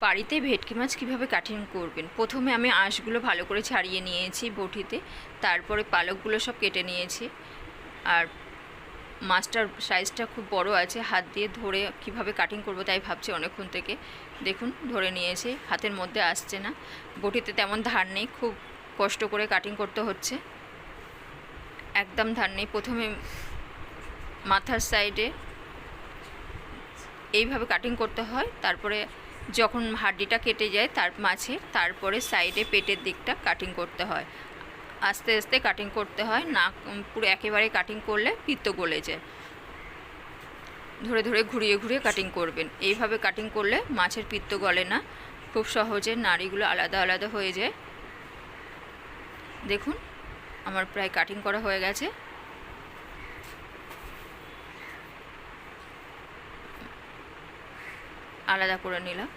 বাড়িতে ভেটকি মাছ কীভাবে কাটিং করবেন। প্রথমে আমি আঁশগুলো ভালো করে ছাড়িয়ে নিয়েছি বটিতে, তারপরে পালকগুলো সব কেটে নিয়েছি। আর মাছটার সাইজটা খুব বড় আছে, হাত দিয়ে ধরে কিভাবে কাটিং করব তাই ভাবছি অনেকক্ষণ থেকে। দেখুন ধরে নিয়েছি, হাতের মধ্যে আসছে না। বটিতে তেমন ধার নেই, খুব কষ্ট করে কাটিং করতে হচ্ছে, একদম ধার নেই। প্রথমে মাথার সাইডে এইভাবে কাটিং করতে হয়, তারপরে যখন হাড্ডিটা কেটে যায় তারপরে সাইডে পেটের দিকটা কাটিং করতে হয়। আস্তে আস্তে কাটিং করতে হয়, না পুরো একেবারে কাটিং করলে পিত্ত গলে যায়। ধরে ধরে ঘুরিয়ে ঘুরিয়ে কাটিং করবেন। এইভাবে কাটিং করলে মাছের পিত্ত গলে না, খুব সহজে নাড়িগুলো আলাদা আলাদা হয়ে যায়। দেখুন আমার প্রায় কাটিং করা হয়ে গেছে। আলাদা করে নিলাম,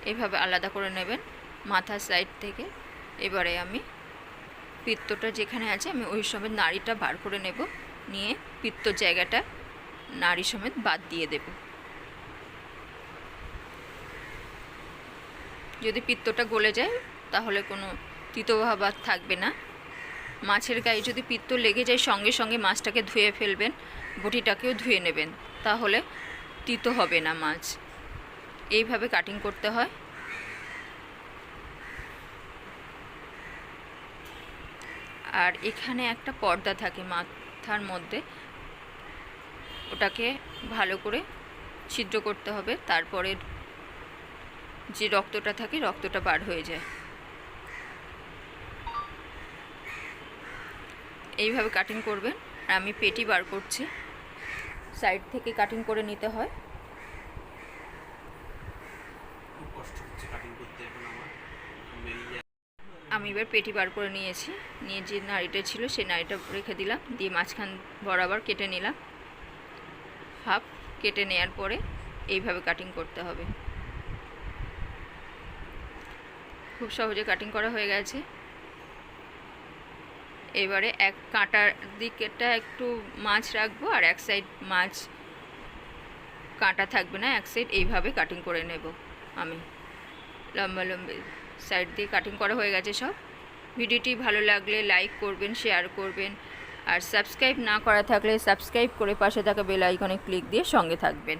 এইভাবে আলাদা করে নেবেন মাথার সাইড থেকে। এবারে আমি পিত্তটা যেখানে আছে আমি ওই সমেত নাড়িটা বার করে নেব, নিয়ে পিত্তর জায়গাটা নাড়ি সমেত বাদ দিয়ে দেব। যদি পিত্তটা গলে যায় তাহলে কোনো তিতভাব আর থাকবে না। মাছের গায়ে যদি পিত্ত লেগে যায় সঙ্গে সঙ্গে মাছটাকে ধুয়ে ফেলবেন, বটিটাকেও ধুয়ে নেবেন, তাহলে তিতো হবে না মাছ। এইভাবে কাটিং করতে হয়। আর এখানে একটা পর্দা থাকে মাথার মধ্যে, ওটাকে ভালো করে ছিদ্র করতে হবে, তারপরে যে রক্তটা থাকে রক্তটা বার হয়ে যায়। এইভাবে কাটিং করবেন। আর আমি পেটি বার করছি, সাইড থেকে কাটিং করে নিতে হয়। আমি এবার পেটি বার করে নিয়েছি, নিয়ে যে নাড়িটা ছিল সেই নাড়িটা রেখে দিলাম, দিয়ে মাঝখান বরাবর কেটে নিলাম। হাফ কেটে নেওয়ার পরে এইভাবে কাটিং করতে হবে। খুব সহজে কাটিং করা হয়ে গেছে। এবারে এক কাঁটার দিকটা একটু মাছ রাখবো, আর এক সাইড মাছ কাঁটা থাকবে না, এক সাইড এইভাবে কাটিং করে নেব আমি। লম্বা লম্বি সাইড দিয়ে কাটিং করা হয়ে গেছে সব। ভিডিওটি ভালো লাগলে লাইক করবেন, শেয়ার করবেন, আর সাবস্ক্রাইব না করা থাকলে সাবস্ক্রাইব করে পাশে থাকা বেল আইকনে ক্লিক দিয়ে সঙ্গে থাকবেন।